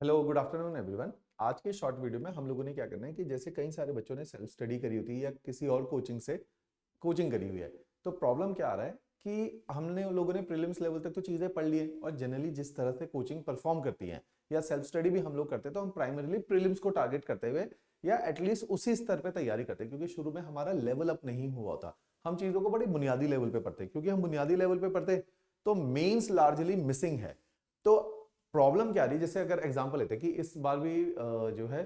Hello good afternoon everyone. आज के short video में हम लोगों ने क्या करना है कि जैसे कई सारे बच्चों ने सेल्फ स्टडी करी होती है या किसी और कोचिंग से कोचिंग करी हुई है। तो प्रॉब्लम क्या आ रहा है कि हमने उन लोगों ने प्रीलिम्स लेवल तक तो चीजें पढ़ ली है और जनरली जिस तरह से कोचिंग परफॉर्म करती है या सेल्फ स्टडी भी हम लोग करते हैं तो हम प्राइमरीली प्रीलिम्स को टारगेट करते हुए या एटलीस्ट उसी स्तर पर तैयारी करते हैं, क्योंकि शुरू में हमारा लेवल अप नहीं हुआ होता। हम चीजों को बड़े बुनियादी लेवल पे पढ़ते हैं, क्योंकि हम बुनियादी लेवल पे पढ़ते हैं तो मेंस लार्जली मिसिंग है। तो प्रॉब्लम क्या आ रही है, जैसे अगर एग्जांपल लेते हैं कि इस बार भी जो है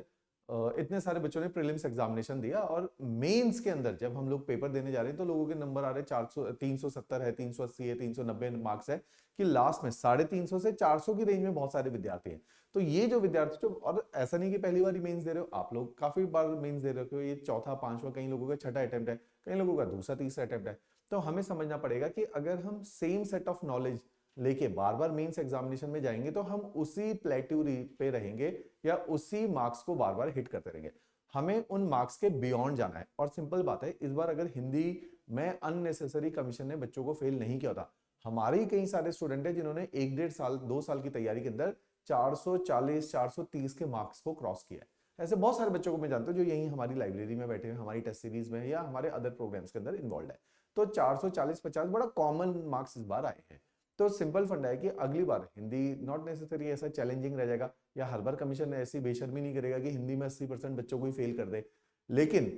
इतने सारे बच्चों ने प्रीलिम्स एग्जामिनेशन दिया और मेंस के अंदर जब हम लोग पेपर देने जा रहे हैं तो लोगों के नंबर आ रहे हैं 400, 370 है, 380 है, 390 मार्क्स है, कि लास्ट में 350 से 400 की रेंज में बहुत सारे विद्यार्थी हैं। तो ये जो विद्यार्थी जो, और ऐसा नहीं कि पहली बार मेंस दे रहे हो, आप लोग काफी बार मेंस दे रहे हो, ये चौथा पांचवा, कई लोगों का छठा अटेम्प्ट है, कई लोगों का दूसरा तीसरा अटेम्प्ट है। तो हमें समझना पड़ेगा कि अगर हम सेम सेट ऑफ नॉलेज लेके बार बार मेंस एग्जामिनेशन में जाएंगे तो हम उसी प्लेट्यू पे रहेंगे या उसी मार्क्स को बार बार हिट करते रहेंगे। हमें उन मार्क्स के बियॉन्ड जाना है। और सिंपल बात है, इस बार अगर हिंदी में अननेसेसरी कमीशन ने बच्चों को फेल नहीं किया था। हमारे ही कई सारे स्टूडेंट हैं जिन्होंने 1 1.5 साल 2 साल की तैयारी के अंदर 440 430 के मार्क्स को क्रॉस किया है। ऐसे बहुत सारे बच्चों को मैं जानता हूं जो यही हमारी लाइब्रेरी में बैठे हैं, हमारी टेस्ट सीरीज में या हमारे अदर प्रोग्राम्स के अंदर इन्वॉल्व है। तो 440 50 बड़ा कॉमन मार्क्स इस बार आए हैं। तो सिंपल फंडा है कि अगली बार हिंदी नॉट नेसेसरी ऐसा चैलेंजिंग रह जाएगा, या हर बार कमीशन ऐसी बेशर्मी नहीं करेगा कि हिंदी में 80% बच्चों को ही फेल कर दे। लेकिन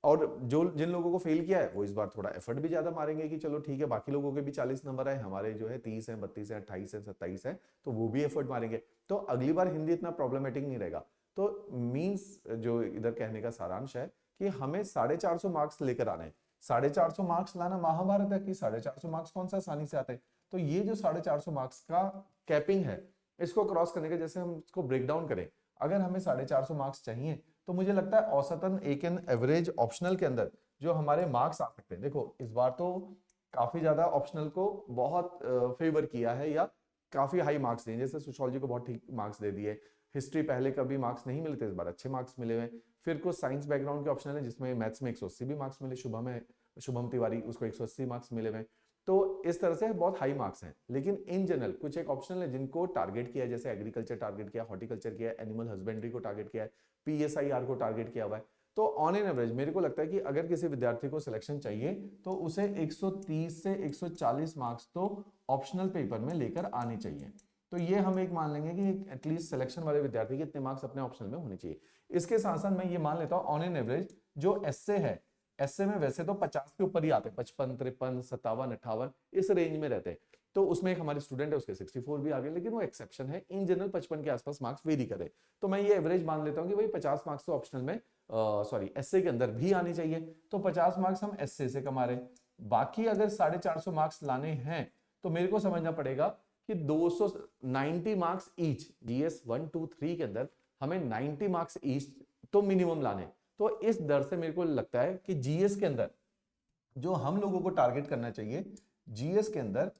और जो जिन लोगों को फेल किया है वो इस बार थोड़ा एफर्ट भी ज्यादा मारेंगे कि चलो ठीक है, बाकी लोगों के भी 40 नंबर आए, हमारे जो है 30 है, 32 है, 28 है, 27 है, तो वो भी एफर्ट मारेंगे। तो अगली बार हिंदी इतना प्रॉब्लमेटिक नहीं रहेगा। तो मीन्स जो इधर कहने का सारांश है कि हमें 450 मार्क्स लेकर आने हैं। 450 मार्क्स लाना महाभारत है कि 450 मार्क्स कौन सा आसानी से आते हैं। तो ये जो 450 मार्क्स का कैपिंग है, इसको क्रॉस करने के, जैसे हम इसको ब्रेक डाउन करें, अगर हमें 450 मार्क्स चाहिए तो मुझे लगता है औसतन एक एन एवरेज ऑप्शनल के अंदर जो हमारे मार्क्स आ सकते हैं। देखो इस बार तो काफी ज्यादा ऑप्शनल को बहुत फेवर किया है या काफी हाई मार्क्स दिए, जैसे सोशियोलॉजी को बहुत ठीक मार्क्स दे दिए। हिस्ट्री पहले कभी मार्क्स नहीं मिले थे, इस बार अच्छे मार्क्स मिले हुए। फिर कुछ साइंस बैकग्राउंड के ऑप्शनल है जिसमें मैथ्स में 180 भी मार्क्स मिले, शुभम है, शुभम तिवारी, उसको 180 मार्क्स मिले हुए। तो इस तरह से बहुत हाई मार्क्स हैं। लेकिन इन जनरल कुछ एक ऑप्शनल है जिनको टारगेट किया है, जैसे एग्रीकल्चर टारगेट किया, हॉर्टिकल्चर किया, एनिमल हस्बेंड्री को टारगेट किया है, पीएसआईआर को टारगेट किया हुआ है। तो ऑन एन एवरेज मेरे को लगता है कि अगर किसी विद्यार्थी को सिलेक्शन चाहिए तो उसे 130 से 140 मार्क्स तो ऑप्शनल पेपर में लेकर आने चाहिए। तो ये हम एक मान लेंगे कि एटलीस्ट सिलेक्शन वाले विद्यार्थी के इतने मार्क्स अपने ऑप्शनल में होने चाहिए। इसके साथ साथ मैं ये मान लेता हूं ऑन एन एवरेज जो एसए है, एसए में वैसे तो 50 के ऊपर ही आते हैं, 55 53 57 58 इस रेंज में रहते हैं। तो उसमें एक हमारे स्टूडेंट है उसके 64 भी आ गए, लेकिन वो एक्सेप्शन है। इन जनरल 55 के आसपास मार्क्स वेरी करे। तो मैं ये एवरेज मान लेता हूं कि भाई 50 मार्क्स तो ऑप्शनल में सॉरी एसए के अंदर भी आने चाहिए। तो 50 मार्क्स हम एसए से कमा रहे हैं। बाकी अगर 450 मार्क्स लाने हैं तो मेरे को समझना पड़ेगा कि 290 मार्क्स ईच, जीएस 1 2 3 के अंदर हमें 90 मार्क्स ईच तो मिनिमम लाने। तो इस दर से मेरे को लगता है कि जीएस के अंदर जो हम लोगों को टारगेट करना चाहिए, जीएस के अंदर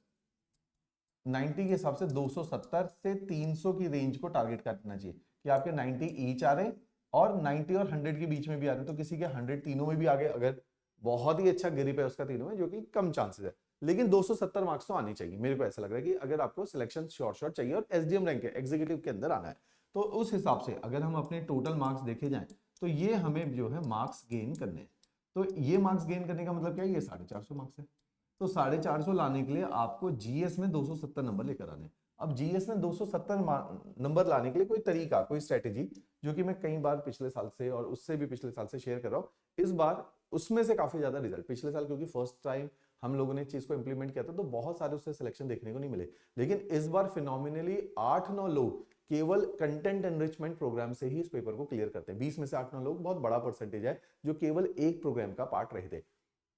90 के हिसाब से 270 से 300 की रेंज को टारगेट करना चाहिए कि आपके 90 ईच आ रहे और 90 और 100 के बीच में भी आ रहे, तो किसी के 100 तीनों में भी आ गए, अगर बहुत ही अच्छा ग्रिप है उसका तीनों में, जो कि कम चांसेस है। लेकिन 270 मार्क्स तो आने चाहिए। मेरे को ऐसा लग रहा है कि अगर आपको सिलेक्शन शॉर्ट चाहिए और एसडीएम रैंक है, एग्जीक्यूटिव के अंदर आना है, तो उस हिसाब से अगर हम अपने टोटल मार्क्स देखे जाएं तो ये हमें जो है मार्क्स गेन करने हैं। तो ये मार्क्स गेन करने का मतलब क्या है, ये 450 मार्क्स है। तो 450 लाने के लिए आपको जीएस में 270 नंबर लेकर आने। अब जीएस में 270 नंबर लाने के लिए कोई तरीका, कोई स्ट्रेटेजी, जो कि मैं कई बार पिछले साल से और उससे भी पिछले साल से शेयर कर रहा हूं। इस बार उसमें से काफी ज्यादा रिजल्ट पिछले साल, क्योंकि फर्स्ट टाइम हम लोगों ने चीज को इंप्लीमेंट किया था तो बहुत सारे उससे सिलेक्शन देखने को नहीं मिले। लेकिन इस बार फिनोमिनली 8-9 लोग केवल कंटेंट एनरिचमेंट प्रोग्राम से ही इस पेपर को क्लियर करते हैं। 20 में से 8-9 लोग, बहुत बड़ा परसेंटेज है, जो केवल एक प्रोग्राम का पार्ट रहे थे।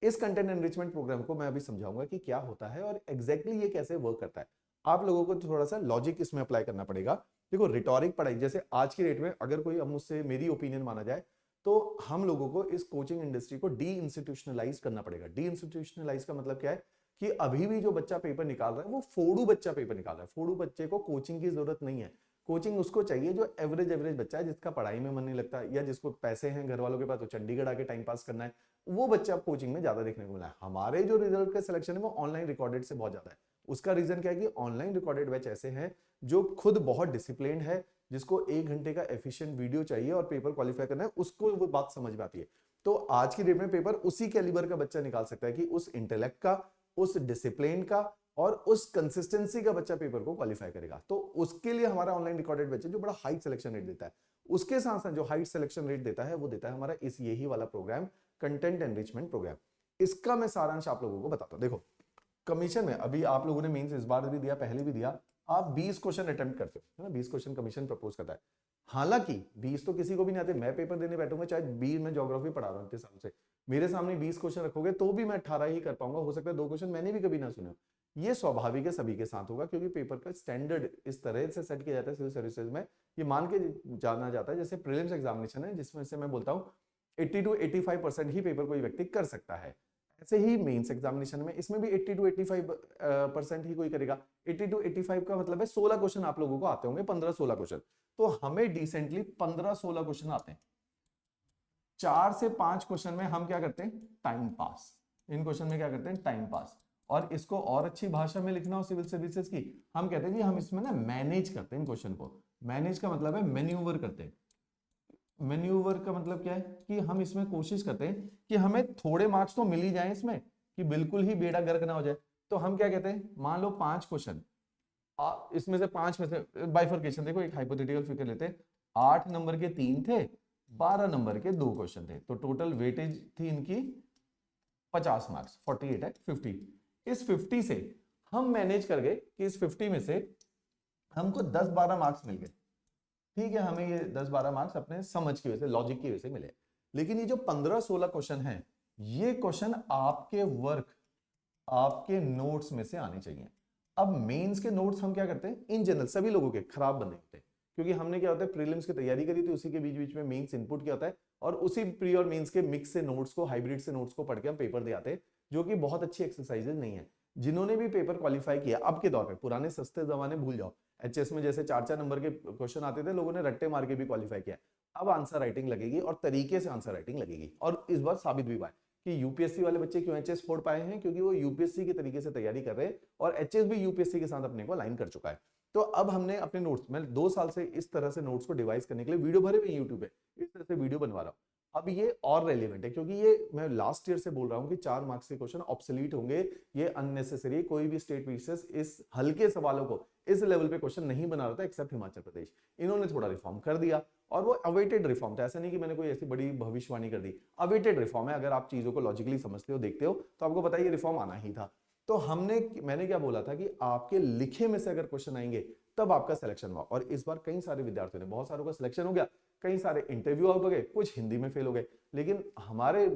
इस कंटेंट एनरिचमेंट प्रोग्राम को मैं अभी समझाऊंगा कि क्या होता है और एग्जैक्टली ये कैसे वर्क करता है। आप लोगों को थोड़ा सा लॉजिक इसमें अप्लाई करना पड़ेगा। देखो रिटोरिक पढ़ाई, जैसे आज की डेट में अगर कोई, अब मुझसे मेरी ओपिनियन माना जाए, तो हम लोगों को इस कोचिंग इंडस्ट्री को डी इंस्टीट्यूशनलाइज करना पड़ेगा। डी इंस्टीट्यूशनलाइज का मतलब क्या है कि अभी भी जो बच्चा पेपर निकाल रहा है वो फोड़ू बच्चा पेपर निकाल रहा है। फोड़ू बच्चे को कोचिंग की जरूरत नहीं है। कोचिंग उसको चाहिए जो एवरेज एवरेज बच्चा है, जिसका पढ़ाई में मन नहीं लगता, या जिसको पैसे हैं घर वालों के पास तो चंडीगढ़ आके टाइम पास करना है, वो बच्चा कोचिंग में ज्यादा देखने को मिला है। हमारे जो रिजल्ट का सिलेक्शन है वो ऑनलाइन रिकॉर्डेड से बहुत ज्यादा है। उसका रीजन क्या है कि ऑनलाइन रिकॉर्डेड बैच ऐसे हैं जो खुद बहुत डिसिप्लिन्ड है, जिसको 1 घंटे का एफिशिएंट वीडियो चाहिए और पेपर क्वालिफाई करना है, उसको वो बात समझ में आती है। तो आज की डेट में पेपर उसी कैलिबर का बच्चा निकाल सकता है कि उस इंटेलेक्ट का, उस डिसिप्लिन का और उस कंसिस्टेंसी का बच्चा पेपर को क्वालिफाई करेगा। तो उसके लिए हमारा ऑनलाइन रिकॉर्डेड बैच है जो बड़ा हाई सिलेक्शन रेट देता है। उसके साथ साथ जो हाई सिलेक्शन रेट देता है वो देता है हमारा इस यही वाला प्रोग्राम, कंटेंट एनरिचमेंट प्रोग्राम। इसका मैं सारांश आप लोगों को बताता हूं। देखो, कमीशन में अभी आप लोगों ने मेंस इस बार भी दिया, पहले भी दिया, आप 20 क्वेश्चन अटेम्प्ट करते हो, है ना, 20 क्वेश्चन कमीशन प्रपोज करता है। हालांकि 20 तो किसी को भी नहीं आते, मैं पेपर देने बैठूंगा चाहे 20 में ज्योग्राफी पढ़ा रहा हूं इतने सालों से, मेरे सामने 20 क्वेश्चन रखोगे तो भी मैं 18 ही कर पाऊंगा, हो सकता है 2 क्वेश्चन मैंने भी कभी ना सुने। ये स्वाभाविक है, सभी के साथ होगा, क्योंकि पेपर का स्टैंडर्ड इस तरह से सेट किया जाता है सिविल सर्विसेज में। ये मान के जाना जाता है जैसे प्रीलिम्स एग्जामिनेशन है जिसमें से मैं बोलता हूं 80 to 85% ही पेपर कोई व्यक्ति कर सकता है, ऐसे ही मेंस एग्जामिनेशन में इसमें भी 80 to 85% ही कोई करेगा। 80 to 85 का मतलब है 16 क्वेश्चन आप लोगों को आते होंगे, 15-16 क्वेश्चन, तो हमें डिसेंटली 15-16 क्वेश्चन आते हैं। 4 से 5 क्वेश्चन में हम क्या करते हैं, टाइम पास। इन क्वेश्चन में क्या करते हैं, टाइम पास। और इसको और अच्छी भाषा में लिखना हो सिविल सर्विसेज की, हम कहते हैं कि हम इसमें ना मैनेज करते हैं इन क्वेश्चन को। मैनेज का मतलब है मैन्यूवर करते हैं। मैन्यूवर का मतलब क्या है कि हम इसमें कोशिश करते हैं कि हमें थोड़े मार्क्स तो मिल ही जाए इसमें, कि बिल्कुल ही बेड़ा गर्क ना हो जाए। तो हम क्या कहते हैं, मान लो 5 क्वेश्चन, इसमें से 5 में से बाइफरकेशन, देखो एक हाइपोथेटिकल फिगर लेते हैं, 8 नंबर के 3 थे, 12 नंबर के 2 क्वेश्चन थे, तो टोटल वेटेज थी इनकी 50 मार्क्स, 48 है 50। इस 50 से हम मैनेज कर गए कि इस 50 में से हमको 10-12 मार्क्स मिल गए, ठीक है, हमें ये 10-12 मार्क्स अपने समझ की वजह से, लॉजिक की वजह से मिले। लेकिन ये जो 15-16 क्वेश्चन हैं, ये क्वेश्चन आपके वर्क, आपके नोट्स में से आने चाहिए। अब मेंस के नोट्स हम क्या करते हैं, इन जनरल सभी लोगों के खराब बने होते हैं, क्योंकि हमने क्या होता है प्रीलिम्स की तैयारी करी थी, उसी के बीच बीच में मेंस इनपुट किया होता है, और उसी प्री और मेंस के मिक्स से नोट्स को, हाइब्रिड से नोट्स को पढ़ के हम पेपर दे आते हैं, जो कि बहुत अच्छी एक्सरसाइजेज नहीं है। जिन्होंने भी पेपर क्वालिफाई किया अब के दौर पे, पुराने सस्ते जमाने भूल जाओ, एचएस में जैसे 4-4 नंबर के क्वेश्चन आते थे, लोगों ने रट्टे मार के भी क्वालिफाई किया। अब आंसर राइटिंग लगेगी और तरीके से आंसर राइटिंग लगेगी, और इस बार साबित भी हुआ है कि यूपीएससी वाले बच्चे क्यों एचएस फोड़ पाए हैं, क्योंकि वो यूपीएससी के तरीके से तैयारी कर रहे हैं, और एचएस भी यूपीएससी के साथ अपने को अलाइन कर चुका है। तो अब हमने अपने नोट्स, मैं 2 साल से इस तरह से नोट्स को डिवाइस करने के लिए वीडियो भरे हुए यूट्यूब पे, इस तरह से वीडियो बनवा रहा हूं। अब ये और रेलिवेंट है, क्योंकि ये मैं लास्ट ईयर से बोल रहा हूं कि 4 मार्क्स के क्वेश्चन ऑब्सोलीट होंगे, ये अननेसेसरी, कोई भी स्टेट पीसीएस इस हल्के सवालों को इस लेवल पे क्वेश्चन नहीं बना रहा था एक्सेप्ट हिमाचल प्रदेश। इन्होंने थोड़ा रिफॉर्म कर दिया, और वो अवेटेड रिफॉर्म था, ऐसा नहीं कि मैंने कोई ऐसी बड़ी भविष्यवाणी कर दी, अवेटेड रिफॉर्म है। अगर आप चीजों को लॉजिकली समझते हो, देखते हो, तो आपको पता है ये रिफॉर्म आना ही था। तो मैंने क्या बोला था कि आपके लिखे में से अगर क्वेश्चन आएंगे तब आपका सिलेक्शन हुआ, और इस बार कई सारे विद्यार्थियों ने, बहुत सारों का सिलेक्शन हो गया, कई सारे इंटरव्यू आउट हो गए, कुछ हिंदी में फेल हो गए। लेकिन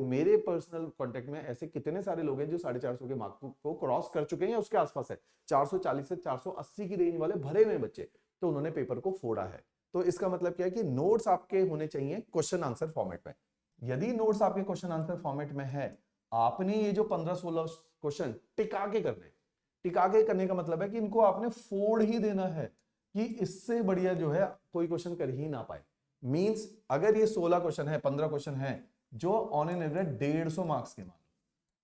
मेरे पर्सनल कांटेक्ट में ऐसे कितने सारे लोग हैं जो 450 के मार्क को क्रॉस कर चुके हैं या उसके आसपास है, 440 से 480 की रेंज वाले भरे हुए बच्चे, तो उन्होंने पेपर को फोड़ा है। तो इसका मतलब क्या है कि नोट्स आपके होने चाहिए क्वेश्चन आंसर फॉर्मेट में। यदि नोट्स आपके क्वेश्चन आंसर फॉर्मेट में है, आपने ये जो 15-16 क्वेश्चन टिका के करने, टिका के करने का मतलब है कि इनको आपने फोड़ ही देना है, कि इससे बढ़िया जो है कोई क्वेश्चन कर ही ना पाए। मींस अगर ये 16 क्वेश्चन है, 15 क्वेश्चन है जो ऑन एन एवरेज 150 मार्क्स के, मान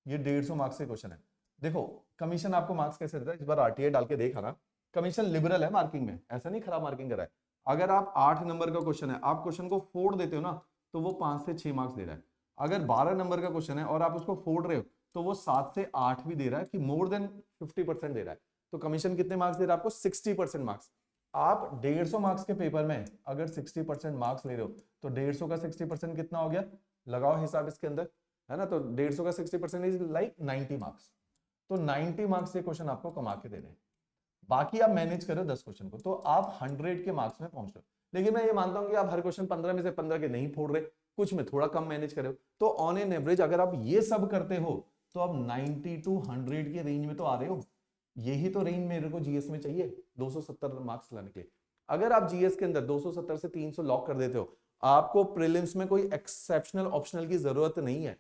लो ये 150 मार्क्स के क्वेश्चन है। देखो कमीशन आपको मार्क्स कैसे देता है, इस बार आरटीए डाल के देखा ना, कमीशन लिबरल है मार्किंग में, ऐसा नहीं खराब मार्किंग कर रहा है। अगर आप 8 नंबर का क्वेश्चन है, आप क्वेश्चन को फोड़ देते हो ना, तो वो 5 से 6 मार्क्स दे रहा है। अगर 12 नंबर का क्वेश्चन है और आप उसको फोड़ रहे हो, तो वो 7 से 8 भी दे रहा है, कि मोर देन 50% दे रहा है। तो कमीशन कितने मार्क्स दे रहा है आपको, 60% मार्क्स। आप 150 मार्क्स के पेपर में अगर 60% मार्क्स ले रहे हो, तो 150 का 60% कितना हो गया, लगाओ हिसाब इसके अंदर, है ना। तो 150 का 60% इज लाइक 90 मार्क्स। तो 90 मार्क्स के क्वेश्चन आपको कमा के देने हैं, बाकी आप मैनेज करो 10 क्वेश्चन को, तो आप 100 के मार्क्स में पहुंच रहे हो। लेकिन मैं ये मानता हूं कि आप हर क्वेश्चन 15 में से 15 के नहीं फोड़ रहे, कुछ में थोड़ा कम मैनेज करो, तो ऑन एन एवरेज अगर आप ये सब करते हो, तो आप 90 to 100 के रेंज में तो आ रहे हो। यही तो रेंज मेरे को जीएस में चाहिए 270 मार्क्स लाने के लिए। अगर आप जीएस के अंदर 270 से 300 लॉक कर देते हो, आपको प्रीलिम्स में कोई एक्सेप्शनल ऑप्शनल की जरूरत नहीं है।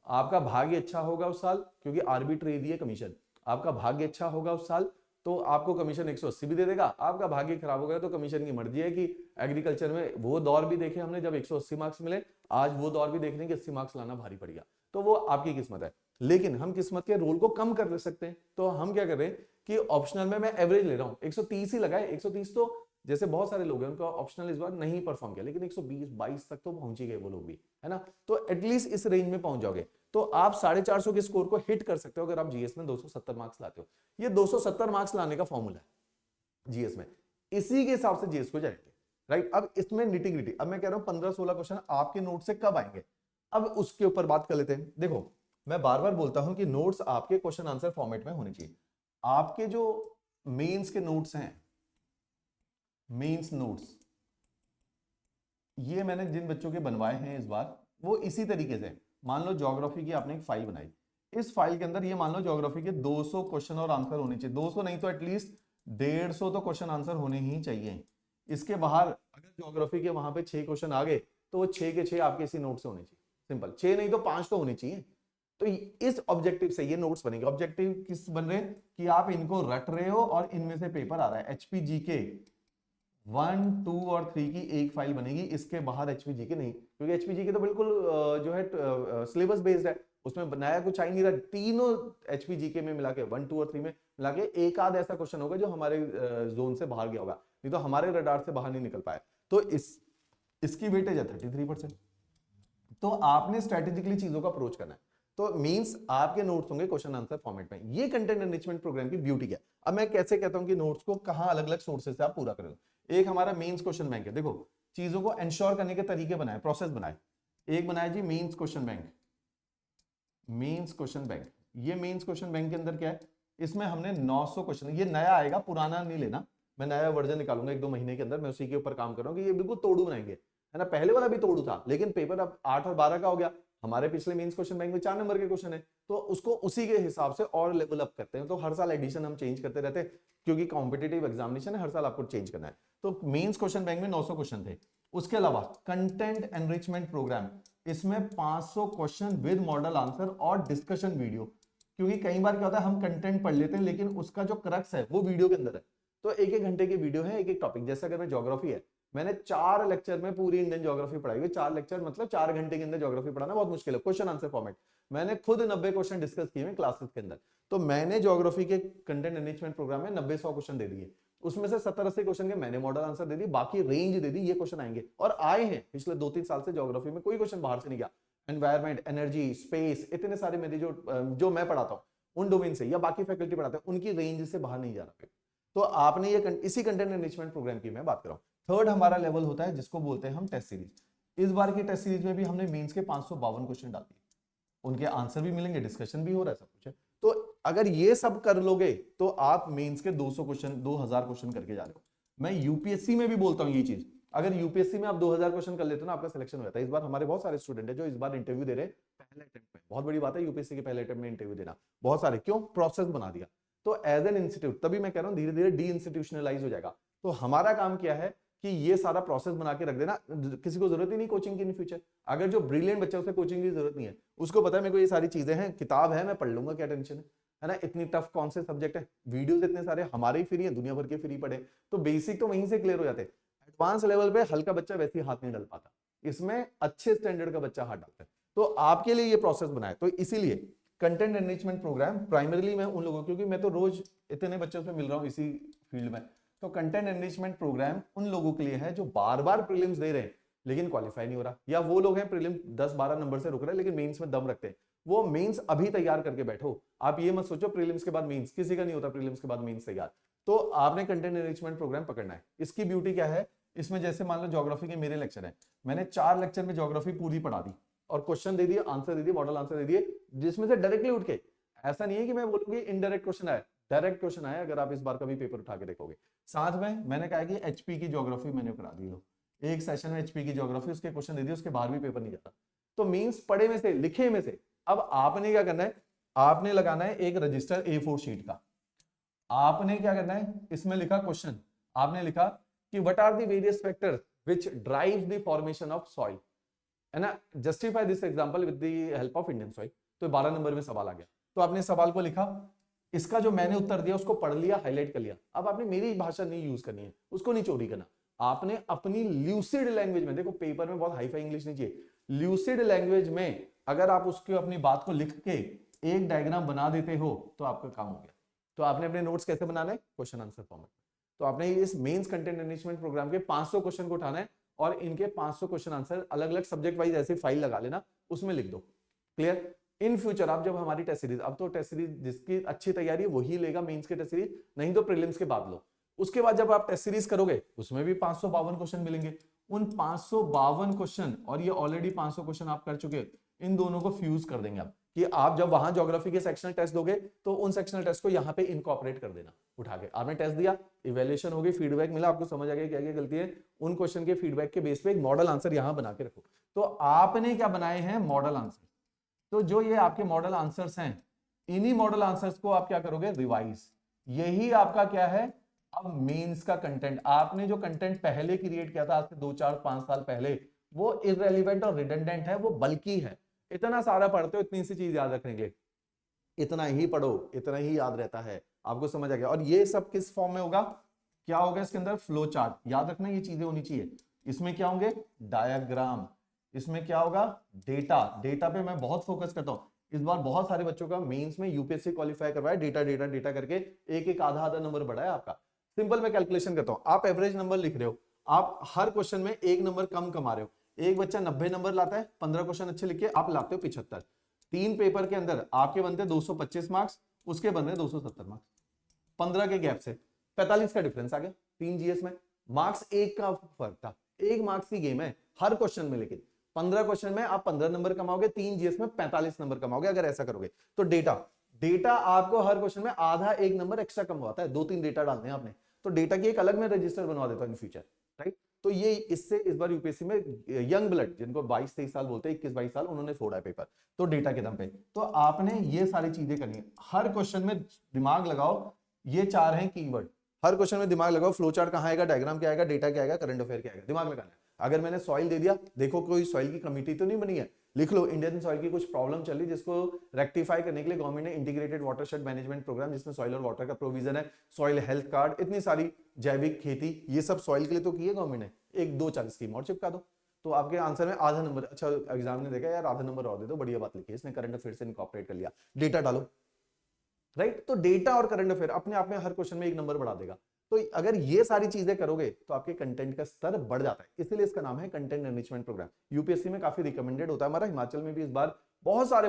आपका भाग्य अच्छा होगा उस साल, क्योंकि आर्बिट्रेरी है कमीशन, आपका भाग्य अच्छा होगा उस साल तो आपको कमीशन 180 भी दे देगा। आपका भाग्य खराब हो गया तो कमीशन की मर्जी है, कि एग्रीकल्चर में वो दौर भी देखे हमने जब 180 मार्क्स मिले, आज वो दौर भी देख रहे हैं कि 80 मार्क्स लाना भारी पड़ गया। तो वो आपकी किस्मत है, लेकिन हम किस्मत के रोल को कम कर सकते हैं। तो हम क्या कर रहे हैं कि ऑप्शनल में मैं एवरेज ले रहा हूँ, 130 ही लगाए, 130 तो जैसे बहुत सारे लोग हैं उनका ऑप्शनल इस बार नहीं परफॉर्म किया, लेकिन 120 22 तक तो पहुंच ही गए वो लोग भी, है ना। तो एटलीस्ट इस रेंज में पहुंच जाओगे तो आप 450 के स्कोर को हिट कर सकते हो अगर आप जीएस में 270 मार्क्स लाते हो। ये 270 मार्क्स लाने का फॉर्मूला है जीएस में, इसी के हिसाब से जीएस को जाएंगे, राइट। अब इसमें निटी ग्रिटी, अब मैं कह रहा हूं 15-16 क्वेश्चन आपके नोट से कब आएंगे, अब उसके ऊपर बात कर लेते हैं। देखो मैं बार बार बोलता हूं कि नोट्स आपके क्वेश्चन आंसर फॉर्मेट में होने चाहिए। आपके जो मेंस के नोट्स हैं, मेंस नोट्स, ये मैंने जिन बच्चों के बनवाए हैं इस बार, वो इसी तरीके से, मान लो ज्योग्राफी की आपने एक फाइल बनाई, इस फाइल के अंदर ये मान लो ज्योग्राफी के 200 क्वेश्चन और आंसर होने चाहिए, 200 नहीं तो एटलीस्ट 150 तो क्वेश्चन आंसर होने ही चाहिए। इसके बाहर अगर ज्योग्राफी के वहां पे 6 क्वेश्चन आ गए तो वो 6 के 6 आपके इसी नोट से होने चाहिए, सिंपल, 6 नहीं तो 5 तो होने चाहिए। तो इस ऑब्जेक्टिव से ये नोट्स बनेंगे। ऑब्जेक्टिव किस बन रहे हैं कि आप इनको रट रहे हो और इनमें से पेपर आ रहा है। एचपीजी के 1, 2 और 3 की एक फाइल बनेगी, इसके बाहर एचपीजी के नहीं, क्योंकि एचपीजी के तो बिल्कुल जो है सिलेबस बेस्ड है, उसमें बनाया कुछ आ ही नहीं रहा। तीनों एचपीजी के में मिला के 1, 2 और 3 में मिला के एक आध ऐसा क्वेश्चन होगा जो हमारे जोन से बाहर गया होगा, नहीं तो हमारे रडार से बाहर नहीं निकल पाया। तो इसकी वेटेज है 33%। तो आपने स्ट्रेटेजिकली चीजों का अप्रोच करना है। तो मींस आपके नोट्स होंगे क्वेश्चन आंसर फॉर्मेट में। ये कंटेंट एनरिचमेंट प्रोग्राम की ब्यूटी है। अब मैं कैसे कहता हूं कि नोट्स को कहां अलग अलग सोर्सेज से आप पूरा करें। एक हमारा मेंस क्वेश्चन बैंक है, देखो चीजों को इंश्योर करने के तरीके बनाए, प्रोसेस बनाए। एक बनाया जी mains question bank, mains question bank. ये मेंस क्वेश्चन बैंक के अंदर क्या है, इसमें हमने 900 क्वेश्चन, ये नया आएगा, पुराना नहीं लेना, मैं नया वर्जन निकालूंगा 1-2 महीने के अंदर, मैं उसी के ऊपर काम कर रहा हूँ कि ये बिल्कुल तोड़ू बनाएंगे, है ना। पहले वाला भी तोड़ू था, लेकिन पेपर अब 8 और 12 का हो गया। हमारे पिछले मेंस क्वेश्चन बैंक में 4 नंबर के क्वेश्चन है, तो उसको उसी के हिसाब से और लेवल अप करते हैं। तो हर साल एडिशन हम चेंज करते रहते हैं, क्योंकि कॉम्पिटेटिव एग्जामिनेशन है, हर साल आपको चेंज करना है। तो मेंस क्वेश्चन बैंक में 900 क्वेश्चन थे। उसके अलावा कंटेंट एनरिचमेंट प्रोग्राम, इसमें 500 क्वेश्चन विद मॉडल आंसर और डिस्कशन वीडियो। क्योंकि कई बार क्या होता है हम कंटेंट पढ़ लेते हैं लेकिन उसका जो क्रक्स है वो वीडियो के अंदर है। तो 1-1 घंटे की वीडियो है, एक एक टॉपिक। जैसे अगर मैं ज्योग्राफी है, मैंने 4 लेक्चर में पूरी इंडियन ज्योग्राफी पढ़ाई हुई। 4 लेक्चर मतलब 4 घंटे के अंदर ज्योग्राफी पढ़ाना बहुत मुश्किल है। क्वेश्चन आंसर फॉर्मेट मैंने खुद 90 क्वेश्चन डिस्कस किए हैं क्लासेस के अंदर। तो मैंने ज्योग्राफी के कंटेंट एनरिचमेंट प्रोग्राम में 90-100 क्वेश्चन दे दिए, उसमें से 70-80 क्वेश्चन के मैंने मॉडल आंसर दे दी, बाकी रेंज दे दी, ये क्वेश्चन आएंगे। और आए हैं पिछले 2-3 साल से ज्योग्राफी में कोई क्वेश्चन बाहर से नहीं गया। एनवायरमेंट, एनर्जी, स्पेस, इतने सारे मेरे जो मैं पढ़ाता हूँ उन डोमेन से, या बाकी फैकल्टी पढ़ाते हैं, उनकी रेंज से बाहर नहीं जा रहा। तो आपने ये इसी कंटेंट एनरिचमेंट प्रोग्राम की मैं बात कर रहा हूँ। थर्ड हमारा लेवल होता है जिसको बोलते हैं हम टेस्ट सीरीज। इस बार की टेस्ट सीरीज में भी हमने मेंस के 552 क्वेश्चन डाल दिए, उनके आंसर भी मिलेंगे, डिस्कशन भी हो रहा है, सब कुछ है। तो अगर ये सब कर लोगे तो आप मेंस के 200 क्वेश्चन, 2000 क्वेश्चन करके जा रहे हो। मैं यूपीएससी में भी बोलता हूँ ये चीज, अगर यूपीएससी में आप 2000 क्वेश्चन कर लेते हो ना, आपका सिलेक्शन हो जाता है। इस बार हमारे बहुत सारे स्टूडेंट है जो इस बार इंटरव्यू दे रहे हैं पहले अटेम्प्ट में। बहुत बड़ी बात है यूपीएससी के पहले अटेम्प्ट में इंटरव्यू देना, बहुत सारे, क्यों, प्रोसेस बना दिया। तो एज एन इंस्टीट्यूट, तभी मैं कह रहा हूं धीरे धीरे डी इंस्टीट्यूशनलाइज हो जाएगा। तो हमारा काम क्या है कि ये सारा प्रोसेस बना के रख देना, किसी को जरूरत ही नहीं कोचिंग की इन फ्यूचर। अगर जो ब्रिलियंट बच्चा, उसे कोचिंग की जरूरत नहीं है, उसको पता है मेरे को ये सारी चीजें हैं, किताब है, मैं पढ़ लूंगा, क्या टेंशन है ना। इतनी टफ कौन से सब्जेक्ट है, वीडियोस इतने सारे हमारे ही फ्री है, दुनिया भर के फ्री पड़े, तो बेसिक तो वहीं से क्लियर हो जाते हैं। एडवांस लेवल पे हल्का बच्चा वैसे ही हाथ नहीं डाल पाता, इसमें अच्छे स्टैंडर्ड का बच्चा हाथ डालता है। तो आपके लिए ये प्रोसेस बनाए, तो इसीलिए कंटेंट एनरिचमेंट प्रोग्राम प्राइमरीली मैं उन लोगों, क्योंकि मैं तो रोज इतने बच्चों से मिल रहा हूँ इसी फील्ड में, तो कंटेंट एनरिचमेंट प्रोग्राम उन लोगों के लिए है जो बार बार प्रीलिम्स दे रहे हैं लेकिन क्वालिफाई नहीं हो रहा, या वो लोग हैं प्रीलिम 10-12 नंबर से रुक रहे हैं लेकिन मेंस में दम रखते हैं। वो मेंस अभी तैयार करके बैठो, आप ये मत सोचो प्रीलिम्स के बाद मेंस, किसी का नहीं होता प्रीलिम्स के बाद मेंस तैयार। तो आपने कंटेंट एनरिचमेंट प्रोग्राम पकड़ना है। इसकी ब्यूटी क्या है, इसमें जैसे मान लो ज्योग्राफी के मेरे लेक्चर है, मैंने 4 लेक्चर में ज्योग्राफी पूरी पढ़ा दी और क्वेश्चन दे दिए, आंसर दे दिए, मॉडल आंसर दे दिए, जिसमें से डायरेक्टली उठ के, ऐसा नहीं है कि मैं बोलूंगी इनडायरेक्ट क्वेश्चन आया, डायरेक्ट क्वेश्चन आया। अगर आप इस बार का भी पेपर उठा के देखोगे, साथ में मैंने कहा कि एचपी की ज्योग्राफी मैंने करा दी, एक सेशन में एचपी की ज्योग्राफी, उसके क्वेश्चन दे दिए, उसके बाहर भी पेपर नहीं जाता। तो मींस पढ़े में से, लिखे में से। अब आपने क्या करना है, आपने लगाना है एक रजिस्टर A4 शीट का, आपने क्या करना है, इसमें लिखा क्वेश्चन, आपने लिखा कि what are the various factors which drive the formation of soil, है ना, justify this example with the help of Indian soil. तो 12 नंबर में सवाल आ गया, तो आपने सवाल को लिखा, इसका जो मैंने उत्तर दिया उसको पढ़ लिया, हाईलाइट कर लिया। अब आपने मेरी भाषा नहीं यूज करनी है, उसको नहीं चोरी करना, आपने अपनी ल्यूसिड लैंग्वेज में, देखो पेपर में बहुत हाईफाई इंग्लिश नहीं चाहिए, ल्यूसिड लैंग्वेज में अगर आप उसकी अपनी बात को लिख के एक डायग्राम बना देते हो तो आपका काम हो गया। तो आपने अपने नोट्स कैसे बनाने हैं, क्वेश्चन आंसर फॉर्मेट। तो आपने इस मेंस कंटेंट एनरिचमेंट प्रोग्राम के 500 क्वेश्चन को उठाना है और इनके 500 क्वेश्चन आंसर अलग अलग सब्जेक्ट वाइज ऐसे फाइल लगा लेना, उसमें लिख दो। क्लियर। इन फ्यूचर आप जब हमारी टेस्ट सीरीज, अब तो टेस्ट सीरीज जिसकी अच्छी तैयारी है वही लेगा मेंस के टेस्ट सीरीज, नहीं तो प्रीलिम्स के बाद लो। उसके बाद जब आप टेस्ट सीरीज करोगे उसमें भी 552 क्वेश्चन मिलेंगे। उन 552 क्वेश्चन और ये ऑलरेडी 500 क्वेश्चन आप कर चुके, इन दोनों को फ्यूज कर देंगे आप, कि आप जब वहां ज्योग्राफी के सेक्शनल टेस्ट दोगे तो उन सेक्शनल टेस्ट को यहाँ पे इनकॉर्पोरेट कर देना उठा के। आपने टेस्ट दिया, इवैल्यूएशन होगी, फीडबैक मिला, आपको समझ आ गया क्या क्या गलती है, उन क्वेश्चन के फीडबैक के बेस पे एक मॉडल आंसर यहां बना के रखो। तो आपने क्या बनाए हैं, मॉडल आंसर। तो जो ये आपके मॉडल आंसर्स हैं, इन्हीं मॉडल आंसर्स को आप क्या करोगे, रिवाइज। यही आपका क्या है, अब मेंस का कंटेंट। आपने जो कंटेंट पहले क्रिएट किया था आज से 2 4 5 साल पहले, वो इररेलेवेंट और रिडंडेंट है, वो बल्कि है। इतना सारा पढ़ते हो, इतनी सी चीज याद रखने के लिए, इतना ही पढ़ो, इतना ही याद रहता है, आपको समझ आ गया। और ये सब किस फॉर्म में होगा, क्या होगा इसके अंदर, फ्लो चार्ट। याद रखना ये चीजें होनी चाहिए। इसमें क्या होंगे, डायग्राम। इसमें क्या होगा, डेटा। डेटा पे मैं बहुत फोकस करता हूं। इस बार बहुत सारे बच्चों का मेंस में यूपीएससी क्वालिफाई करवाया, डेटा डेटा डेटा करके एक एक आधा आधा नंबर बढ़ा है आपका। सिंपल मैं कैलकुलेशन करता हूं, आप एवरेज नंबर लिख रहे हो, आप हर क्वेश्चन में एक नंबर कम कमा रहे हो। एक बच्चा 90 नंबर लाता है, 15 क्वेश्चन अच्छे लिखे, आप लाते हो 75। 3 पेपर के अंदर आपके बनते 225 मार्क्स, उसके बन रहे 270 मार्क्स, 15 के गैप से 45 का डिफरेंस आ गया। 3 जीएस में मार्क्स 1 का फर्क था, 1 मार्क्स की गेम है हर क्वेश्चन में, लेकिन 15 क्वेश्चन में आप 15 नंबर कमाओगे, 3 जीएस में 45 नंबर कमाओगे अगर ऐसा करोगे। तो डेटा आपको हर क्वेश्चन में आधा 1 नंबर एक्स्ट्रा कमवाता है। 2-3 डेटा डालने हैं आपने, तो डेटा की एक अलग में रजिस्टर बनवा देता हूं इन फ्यूचर, राइट। तो ये इससे इस बार यूपीएससी में यंग ब्लड जिनको 22-23 साल बोलते हैं, 21-22 साल, उन्होंने फोड़ा है पेपर, तो डेटा के दम पे। तो आपने ये सारी चीजें करनी है, हर क्वेश्चन में दिमाग लगाओ। ये 4 हैं कीवर्ड, हर क्वेश्चन में दिमाग लगाओ। फ्लो चार्ट कहां आएगा, डायग्राम क्या आएगा, डेटा क्या आएगा, करंट अफेयर क्या आएगा, दिमाग लगाना है। अगर मैंने सॉइल दे दिया, देखो कोई सॉइल की कमिटी तो नहीं बनी है, लिख लो इंडियन सॉइल की कुछ प्रॉब्लम चल रही है जिसको रेक्टिफाई करने के लिए गवर्नमेंट ने इंटीग्रेटेड वाटरशेड मैनेजमेंट प्रोग्राम, जिसमें सॉइल और वाटर का प्रोविजन है, सॉइल हेल्थ कार्ड, इतनी सारी जैविक खेती, ये सब सॉइल के लिए तो की है गवर्नमेंट ने। 1-2-4 स्कीम और चिपका दो, तो आपके आंसर में आधा नंबर। अच्छा एग्जाम ने देखा यार आधा नंबर और दे दो, बढ़िया बात लिखी है इसने, करंट अफेयर से इनकॉर्पोरेट कर लिया, डेटा डालो, राइट। तो डेटा और करंट अफेयर अपने आप में हर क्वेश्चन में 1 नंबर बढ़ा देगा। तो अगर ये सारी चीजें करोगे तो आपके कंटेंट का स्तर बढ़ जाता है, इसीलिए इसका नाम है कंटेंट एनरिचमेंट प्रोग्राम। यूपीएससी में काफी रिकमेंडेड होता है। हमारा हिमाचल में भी इस बार बहुत सारे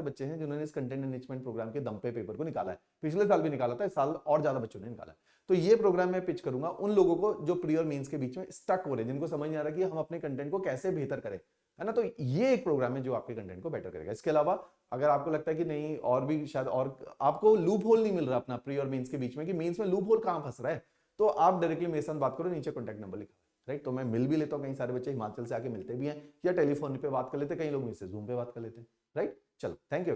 बच्चे हैं जिन्होंने इस कंटेंट एनरिचमेंट प्रोग्राम के दम पे पेपर को निकाला है। पिछले साल भी निकाला था, इस साल और ज्यादा बच्चों ने निकाला है। तो ये प्रोग्राम मैं पिच करूंगा उन लोगों को जो प्री और मेंस के बीच में स्टक हो रहे हैं, जिनको समझ नहीं आ रहा कि हम अपने कंटेंट को कैसे बेहतर करें, है ना। तो ये एक प्रोग्राम है जो आपके कंटेंट को बेटर करेगा। इसके अलावा अगर आपको लगता है कि नहीं और भी शायद, और आपको लूप होल नहीं मिल रहा अपना प्री और मेंस के बीच में, कि मेंस में लूप होल कहां फंस रहा है, तो आप डायरेक्टली मेरे साथ बात करो, नीचे कॉन्टैक्ट नंबर लिखा, राइट। तो मैं मिल भी लेता हूँ, कई सारे बच्चे हिमाचल से आके मिलते भी हैं, या टेलीफोन पे बात कर लेते, कई लोग मुझसे जूम पे बात कर लेते हैं, राइट। चलो, थैंक यू।